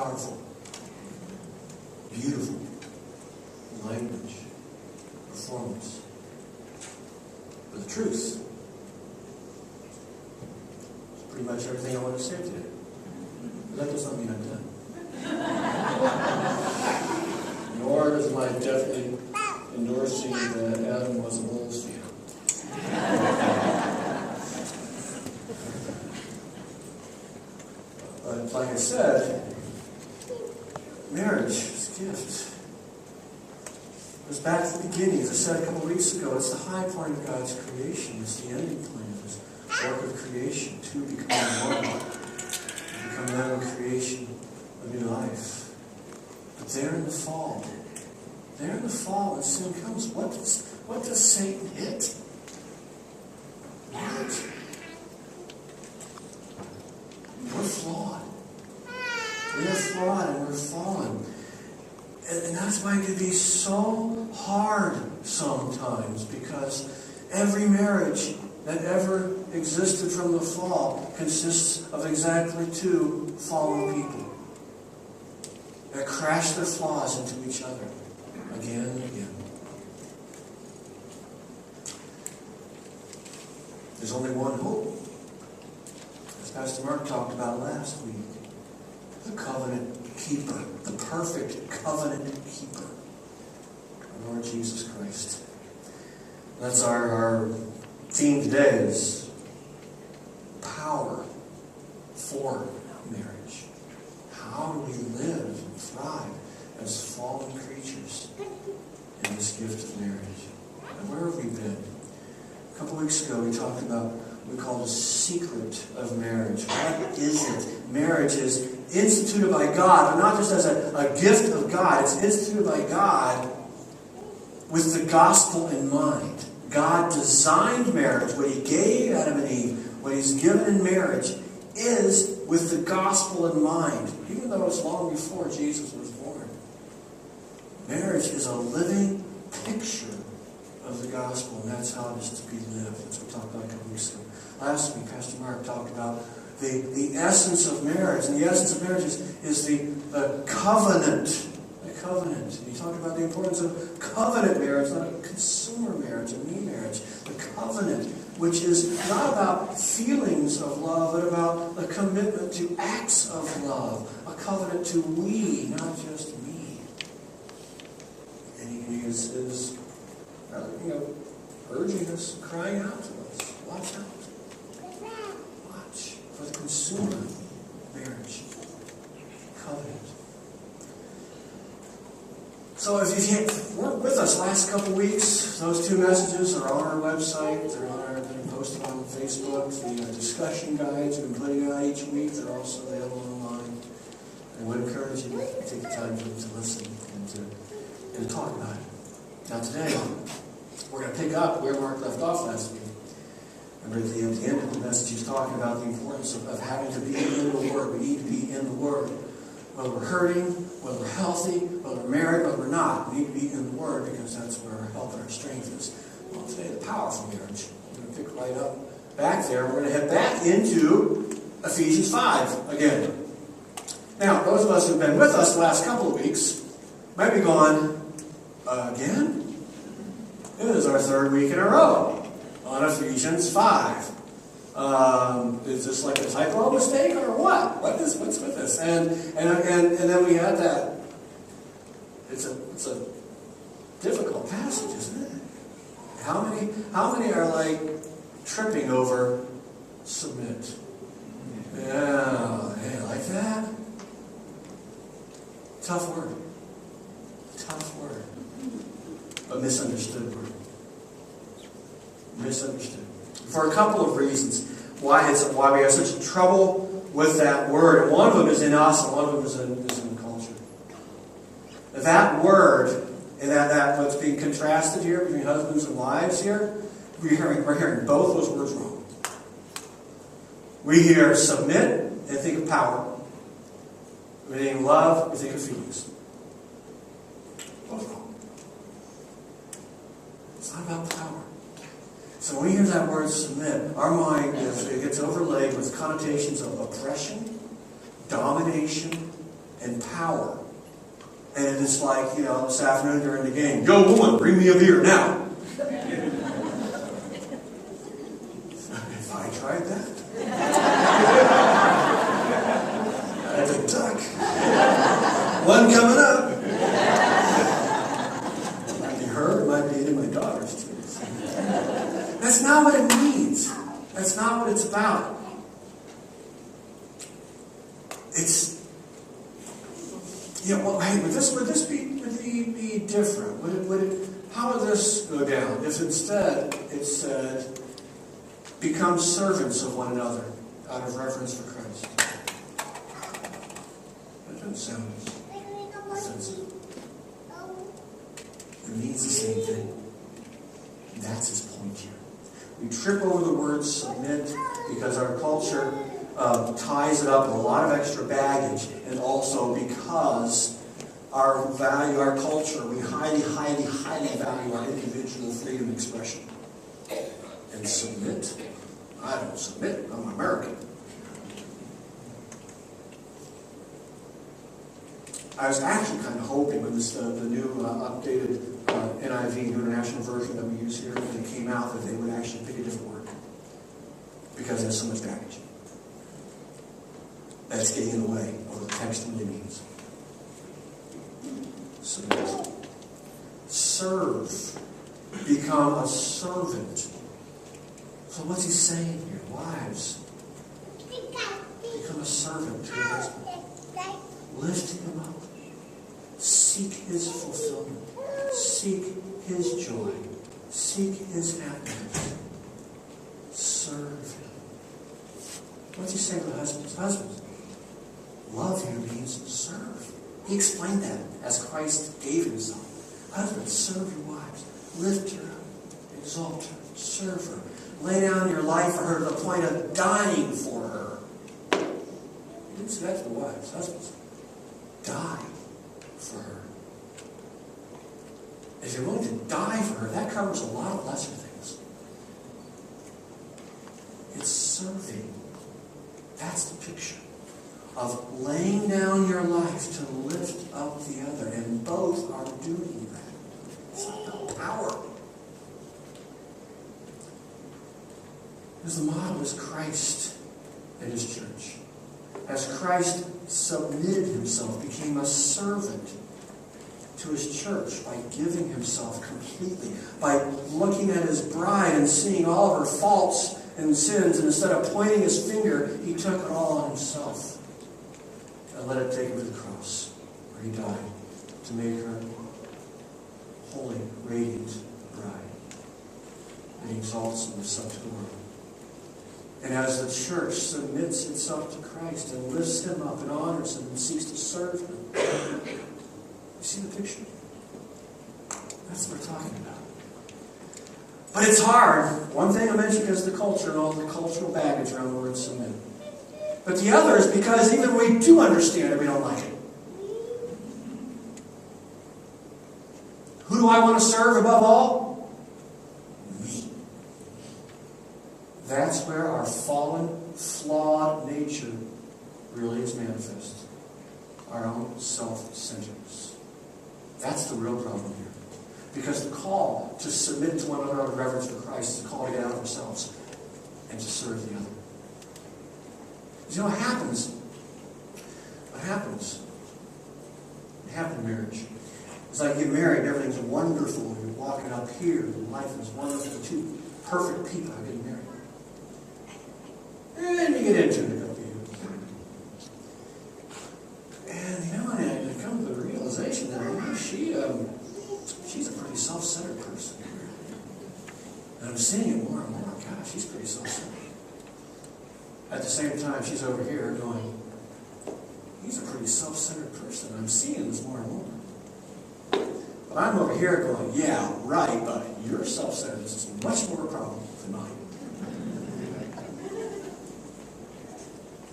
powerful, beautiful language, performance. But the truth is pretty much everything I want to say today. But that does not mean I'm done. Nor does my definitely endorsing that Adam was a Bulls fan. But like I said, marriage is a gift. It goes back to the beginning. As I said a couple of weeks ago, it's the high point of God's creation. It's the ending point of His work of creation. Two become one. Become then in creation a new life. But there in the fall, when sin comes, what does Satan hit? Marriage. We're flawed. We are flawed and we're fallen. And that's why it can be so hard sometimes, because every marriage that ever existed from the fall consists of exactly two fallen people that crash their flaws into each other again and again. There's only one hope. As Pastor Mark talked about last week, the covenant keeper, the perfect covenant keeper, our Lord Jesus Christ. That's our theme today, is power for marriage. How do we live and thrive as fallen creatures in this gift of marriage? And where have we been? A couple weeks ago we talked about what we call the secret of marriage. What is it? Marriage is instituted by God, but not just as a gift of God. It's instituted by God with the gospel in mind. God designed marriage. What He gave Adam and Eve, what He's given in marriage, is with the gospel in mind, even though it's long before Jesus was born. Marriage is a living picture of the gospel, and that's how it is to be lived. That's what we talked about a couple weeks ago. Last week, Pastor Mark talked about the essence of marriage, and the essence of marriage is the covenant. The covenant. And he talked about the importance of covenant marriage, not a consumer marriage, a me marriage. The covenant, which is not about feelings of love, but about a commitment to acts of love. A covenant to we, not just me. And he is urging us, crying out to us, watch out. Watch for the consumer marriage covenant. So if you weren't with us last couple weeks, those two messages are on our website. They're posted on Facebook. The discussion guides we've been putting out each week, they're also available online. I would encourage you to take the time to listen and to talk about it. Now today, we're going to pick up where Mark left off last week. Remember at the end of the message, he's talking about the importance of having to be in the Word. We need to be in the Word. Whether we're hurting, whether we're healthy, whether we're married, whether we're not, we need to be in the Word, because that's where our help and our strength is. Well, today, the powerful marriage. We're going to pick right up back there. We're going to head back into Ephesians 5 again. Now, those of us who've been with us the last couple of weeks might be going, again? This is our third week in a row on Ephesians 5. Is this like a typo mistake or what? What's with this? And then we had that. It's a difficult passage, isn't it? How many are like tripping over submit? Yeah, hey, like that? Tough word. Tough word. But misunderstood word. Misunderstood. For a couple of reasons why we have such trouble with that word. And one of them is in us, and one of them is in culture. That word, and that what's being contrasted here between husbands and wives here, we're hearing both those words wrong. We hear submit and think of power. We think love, we think of feelings. Both wrong. It's not about power. So when we hear that word submit, our mind gets overlaid with connotations of oppression, domination, and power. And it's like, this afternoon during the game, yo, woman, bring me a beer now. If I tried that, that's a duck. One coming up. It might be her, it might be any of my daughters too. That's not what it means. That's not what it's about. It's, would this be different? How would this go down if instead it said, become servants of one another out of reverence for Christ? That doesn't sound offensive. It means the same thing. That's his point here. We trip over the word submit because our culture ties it up with a lot of extra baggage, and also because our culture, we highly, highly, highly value our individual freedom of expression. And submit? I don't submit. I'm American. I was actually kind of hoping when the new updated NIV, New International Version that we use here, when it came out, that they would actually pick a different word. Because there's so much baggage. That's getting in the way of what the text really means. Submit. Serve. Become a servant. So what's he saying here? Wives, become a servant to your husband. Lift him up. Seek his fulfillment. Seek his joy. Seek his happiness. Serve him. What's he saying to husbands? Husbands, love here means serve. He explained that as Christ gave himself. Husbands, serve your wives. Lift her up. Exalt her. Serve her. Lay down your life for her to the point of dying for her. He didn't say that to the wives. Husbands, die for her. If you're willing to die for her, that covers a lot of lesser things. It's serving. That's the picture of laying down your life to lift up the other. And both are doing that. It's about power. Because the model is Christ and his church. As Christ submitted himself, became a servant to his church by giving himself completely, by looking at his bride and seeing all of her faults and sins, and instead of pointing his finger, he took it all on himself and let it take him to the cross, where he died to make her holy, radiant bride. And he exalts and lifts up to the world. And as the church submits itself to Christ and lifts him up and honors him and seeks to serve him, you see the picture? That's what we're talking about. But it's hard. One thing I mentioned is the culture and all the cultural baggage around the word submit. But the other is because even we do understand it, we don't like it. Who do I want to serve above all? Me. That's where our fallen, flawed nature really is manifest. Our own self-centeredness. That's the real problem here. Because the call to submit to one another out of reverence for Christ is a call to get out of ourselves and to serve the other. You know what happens? What happens? It happens in marriage. It's like you get married and everything's wonderful. You're walking up here and life is wonderful. Two perfect people are getting married. And then you get into it a couple of years. And you know, and I come to the realization that she's a pretty self-centered person. And I'm seeing it more and more. God, she's pretty self-centered. At the same time, she's over here going, he's a pretty self-centered person. I'm seeing this more and more. But I'm over here going, yeah, right, but your self-centeredness is much more a problem than mine.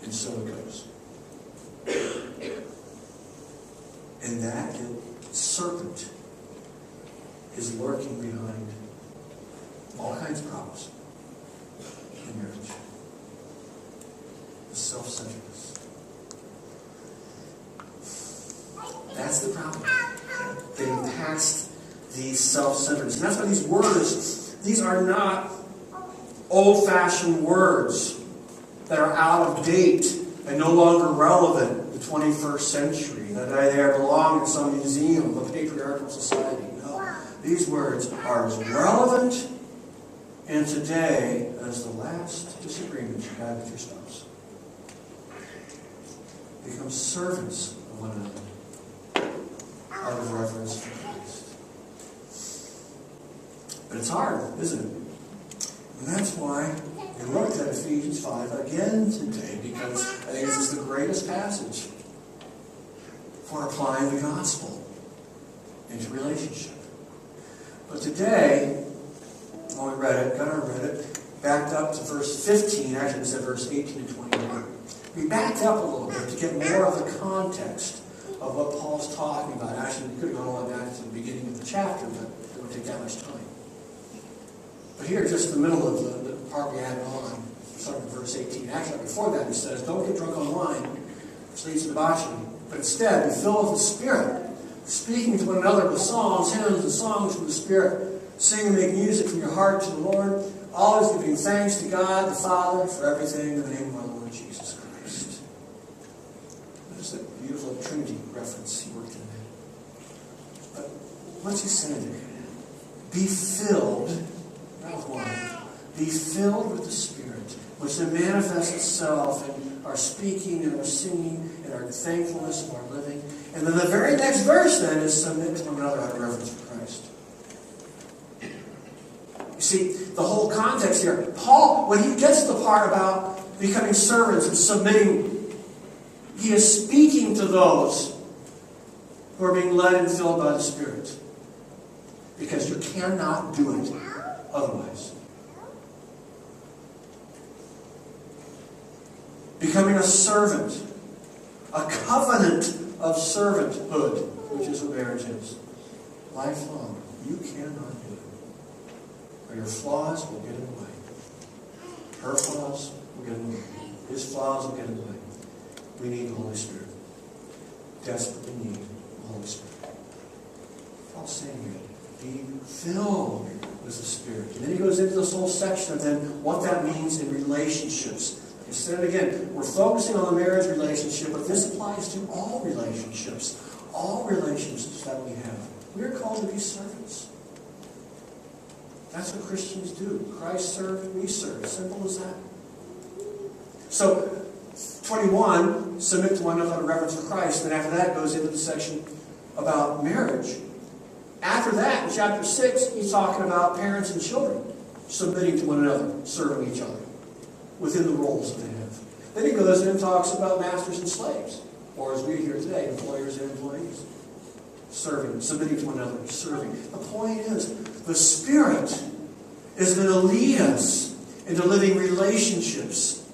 And so it goes. And that serpent is lurking behind all kinds of problems in marriage. The self-centeredness. That's the problem. Getting past these self-centeredness. And that's why these words, these are not old-fashioned words that are out of date and no longer relevant in the 21st century, that they belong in some museum of a patriarchal society. No. These words are as relevant in today as the last disagreement you had with your spouse. Become servants of one another out of reverence for Christ. But it's hard, isn't it? And that's why we looked at Ephesians 5 again today, because I think this is the greatest passage for applying the gospel into relationship. But today, when we read it, Gunnar read it, backed up to verse 15, actually it said verse 18 and 21. We backed up a little bit to get more of the context of what Paul's talking about. Actually, we could have gone all the way back to the beginning of the chapter, but it would take that much time. But here, just in the middle of the part we added on, starting with verse 18. Actually, before that, he says, don't get drunk on wine, which leads to debauchery, but instead be filled with the Spirit, speaking to one another with psalms, hymns, and songs from the Spirit. Sing and make music from your heart to the Lord, always giving thanks to God the Father for everything in the name of our Lord Jesus Christ. There's that beautiful Trinity reference he worked in there. But what's he saying there? Be filled, not with wine, be filled with the Spirit, which then manifests itself in our speaking and our singing and our thankfulness and our living. And then the very next verse then is submit to one another out of reverence for Christ. You see, the whole context here, Paul, when he gets to the part about becoming servants and submitting, he is speaking to those who are being led and filled by the Spirit. Because you cannot do it otherwise. Becoming a servant, a covenant of servanthood, which is what marriage is. Lifelong. You cannot do it. Or your flaws will get in the way. Her flaws will get in the way. His flaws will get in the way. We need the Holy Spirit. Desperately need the Holy Spirit. Paul's saying here, be filled with the Spirit. And then he goes into this whole section of then what that means in relationships. Instead, again, we're focusing on the marriage relationship, but this applies to all relationships. All relationships that we have. We are called to be servants. That's what Christians do. Christ served, we serve. Simple as that. So, 21, submit to one another out of reverence for Christ. Then after that goes into the section about marriage. After that, in chapter 6, he's talking about parents and children submitting to one another, serving each other within the roles that they have. Then he goes in and talks about masters and slaves, or as we hear today, employers and employees. Serving, submitting to one another, serving. The point is, the Spirit is going to lead us into living relationships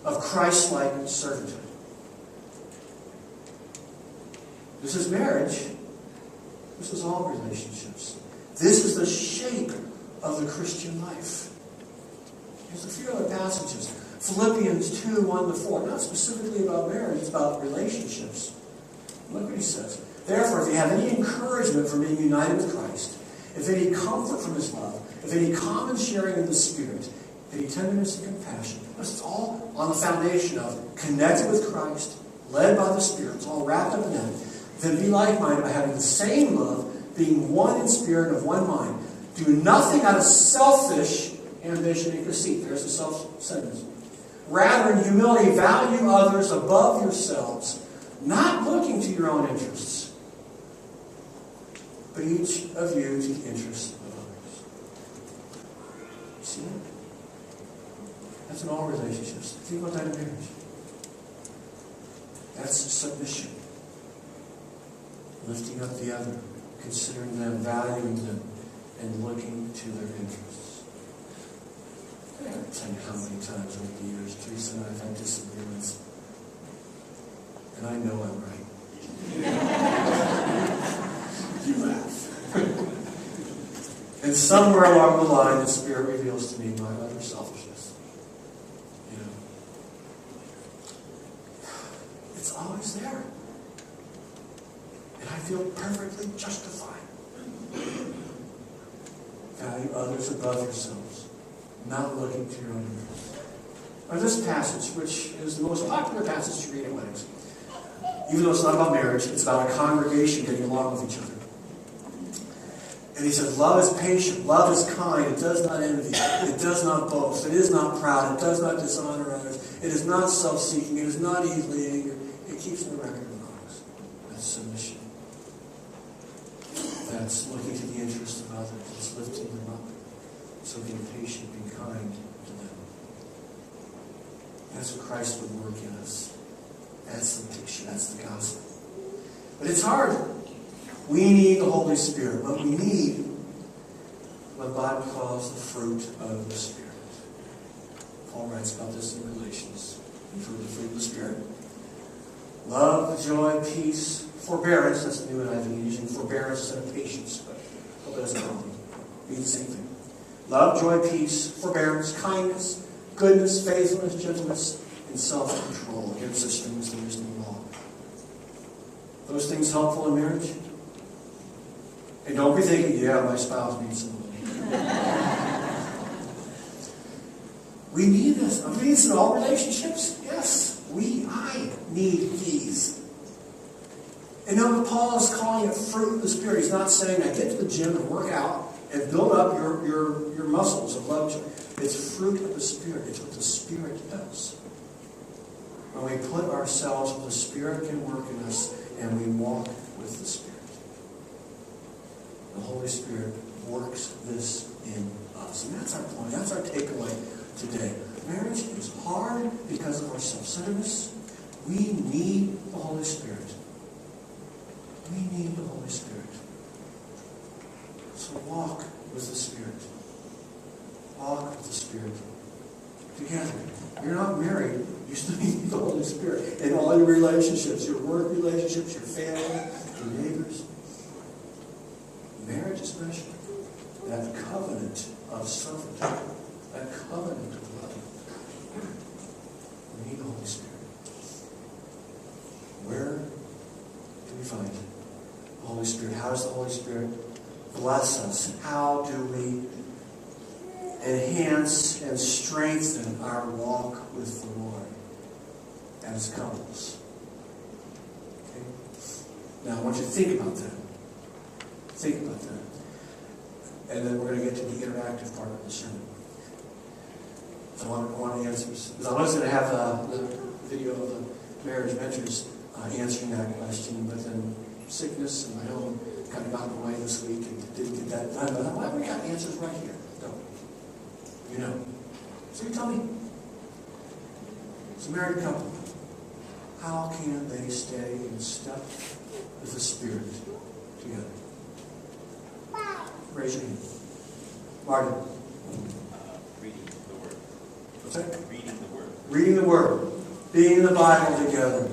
of Christ-like servanthood. This is marriage. This is all relationships. This is the shape of the Christian life. There's a few other passages. Philippians 2, 1-4. Not specifically about marriage, it's about relationships. Look what he says. Therefore, if you have any encouragement from being united with Christ, if any comfort from His love, if any common sharing in the Spirit, any tenderness and compassion, this is all on the foundation of connected with Christ, led by the Spirit. It's all wrapped up in that. Then be like-minded by having the same love, being one in spirit and of one mind. Do nothing out of selfish ambition and conceit. There's the self-centeredness. Rather, in humility, value others above yourselves, not looking to your own interests, but each of you to the interests of others. See that? That's in all relationships. Think about that in marriage. That's submission. Lifting up the other, considering them, valuing them, and looking to their interests. I can't tell you how many times over the years Teresa and I have had disagreements. And I know I'm right. You laugh. And somewhere along the line, the Spirit reveals to me my utter selfishness. You know, it's always there. And I feel perfectly justified. Value others above yourselves, not looking to your own interest. Now this passage, which is the most popular passage to read at weddings, even though it's not about marriage, it's about a congregation getting along with each other. And he says, love is patient, love is kind, it does not envy, it does not boast, it is not proud, it does not dishonor others, it is not self-seeking, it is not easily angered, it keeps no record of wrongs. That's submission. That's looking to the interests of others, it's lifting them up. So being patient, being kind to them. That's what Christ would work in us. That's the picture, that's the gospel. But it's hard. We need the Holy Spirit, but we need what the Bible calls the fruit of the Spirit. Paul writes about this in Galatians. The fruit of the Spirit. Love, joy, peace, forbearance. That's the new one I've been using. Forbearance and patience. But I hope it doesn't help me. Means the same thing. Love, joy, peace, forbearance, kindness, goodness, faithfulness, gentleness, and self-control. Against such things there is no law. Those things helpful in marriage? And don't be thinking, yeah, my spouse needs some. We need this. We need this in all relationships. Yes, I need these. And now Paul is calling it fruit of the Spirit. He's not saying, I get to the gym and work out and build up your muscles of love. It's fruit of the Spirit. It's what the Spirit does. When we put ourselves where the Spirit can work in us and we walk with the Spirit. The Holy Spirit works this in us. And that's our point. That's our takeaway today. Marriage is hard because of our self-centeredness. We need the Holy Spirit. We need the Holy Spirit. So walk with the Spirit. Walk with the Spirit together. You're not married. You still need the Holy Spirit in all your relationships, your work relationships, your family, your neighbors. Marriage especially. That covenant of servanthood. That covenant of love. We need the Holy Spirit. Where do we find the Holy Spirit? How does the Holy Spirit bless us? How do we enhance and strengthen our walk with the Lord as couples? Okay? Now I want you to think about that. Think about that. And then we're going to get to the interactive part of the sermon. So I want answers. Because I was going to have the video of the marriage mentors answering that question, but then sickness and my own kind of got in the way this week and didn't get that done. But why we got answers right here? No. You know. So you tell me. It's a married couple. How can they stay in step with the Spirit together? Raise your hand. Martin. Reading the Word. What's that? Reading the Word. Reading the Word. Being in the Bible together.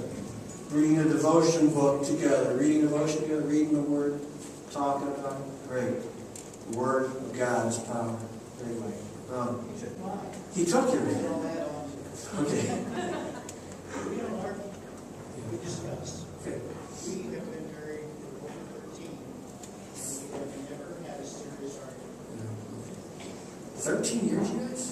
Reading a devotion book together. Reading devotion together. Reading the Word. Talking about it. Great. The Word of God is power. Very right. He took your name. Okay. We discussed. Okay. We have been married for over 13, and we have never had a serious argument. 13 years, you guys?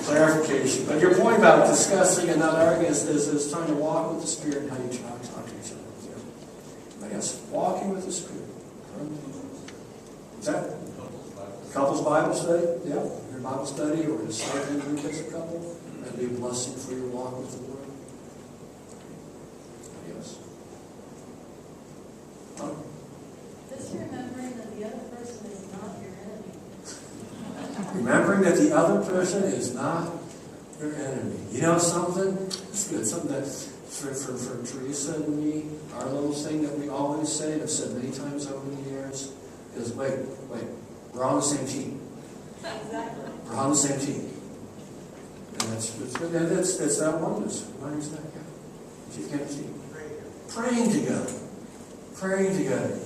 Clarification. But your point about discussing and not arguing is trying to walk with the Spirit and how you talk to each other. Yeah. I guess walking with the Spirit. Is that couples Bible study? Yeah. Your Bible study or discipling your kids a couple. That'd be a blessing for your walk with the Lord. Yes. Just remembering that the other person is not your enemy. Remembering that the other person is not your enemy. You know something? It's good. Something that for Teresa and me, our little thing that we always say, and I've said many times over the years, is wait, we're on the same team. Exactly. We're on the same team. And it's that oneness. Reminding that guy. You can't see. Praying together. Praying together.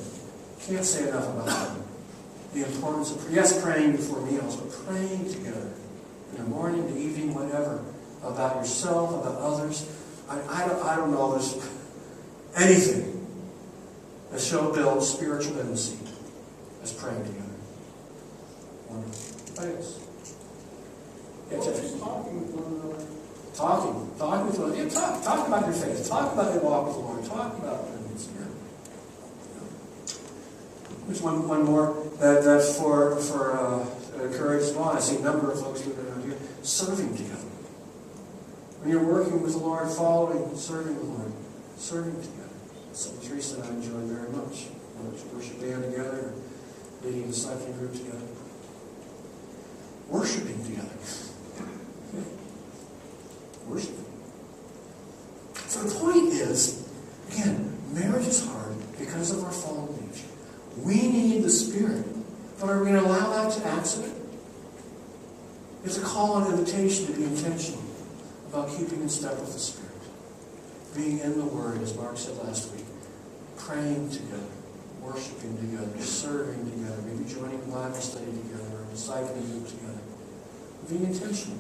Can't say enough about that. The importance of, yes, praying before meals, but praying together. In the morning, the evening, whatever. about yourself, about others. I don't know there's anything that shall build spiritual intimacy as praying together. Wonderful. Thanks. Yeah, Just talking with one another. talking with one another. Yeah, talk about your faith. Talk about your walk with the Lord. Talk about things. Yeah. There's one more that's for encourage as well. I see a number of folks doing it around here. Serving together. When you're working with the Lord, following, serving the Lord, serving together. Something Teresa and I enjoy very much. Worship band together, leading a discipling group together. Worshiping together. Worshiping. So the point is, again, marriage is hard because of our fallen nature. We need the Spirit. But are we going to allow that to accident? It's a call and invitation to be intentional about keeping in step with the Spirit. Being in the Word, as Mark said last week. Praying together. Worshiping together. Serving together. Maybe joining a Bible study together or a discipling group together. Being intentional.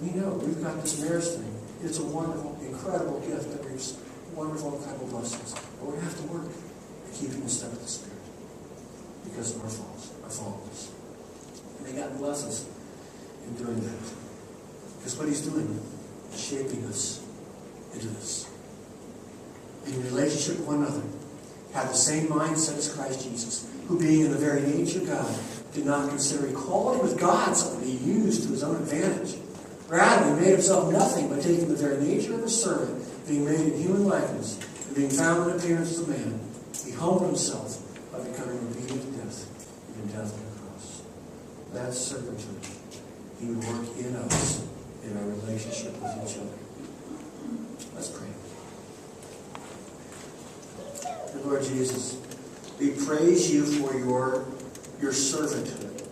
We know we've got this marriage thing. It's a wonderful, incredible gift that brings wonderful, incredible blessings. But we have to work at keeping in step with the Spirit because of our faults, our fallenness. And may God bless us in doing that. Because what He's doing is shaping us into this. In relationship with one another, have the same mindset as Christ Jesus, who being in the very nature of God, did not consider equality with God something to be used to His own advantage. Rather, He made Himself nothing by taking the very nature of a servant, being made in human likeness, and being found in appearance as a man. He humbled Himself by becoming obedient to death, even death on the cross. That's servitude. He would work in us, in our relationship with each other. Let's pray. Dear Lord Jesus, we praise You for your servanthood,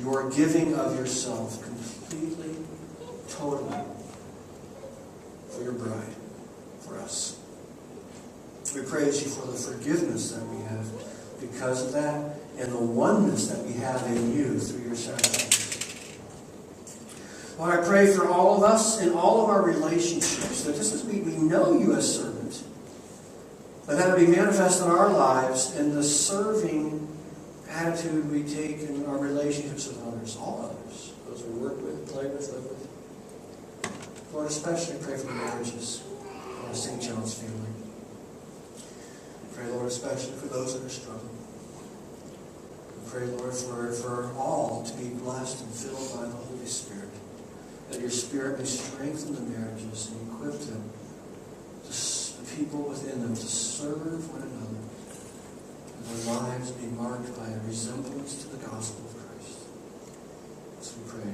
your giving of yourself completely, totally, for your bride, for us. We praise You for the forgiveness that we have because of that, and the oneness that we have in You through your sacrifice. Lord, I pray for all of us in all of our relationships, that just as we know You as servant, but that would be manifest in our lives in the serving attitude we take in our relationships with others, all others, those we work with, play with, live with. Lord, especially pray for the marriages of St. John's family. Pray, Lord, especially for those that are struggling. Pray, Lord, for all to be blessed and filled by the Holy Spirit, that Your Spirit may strengthen the marriages and equip them, the people within them, to serve one another, and their lives be marked by a resemblance to the gospel of Christ. As we pray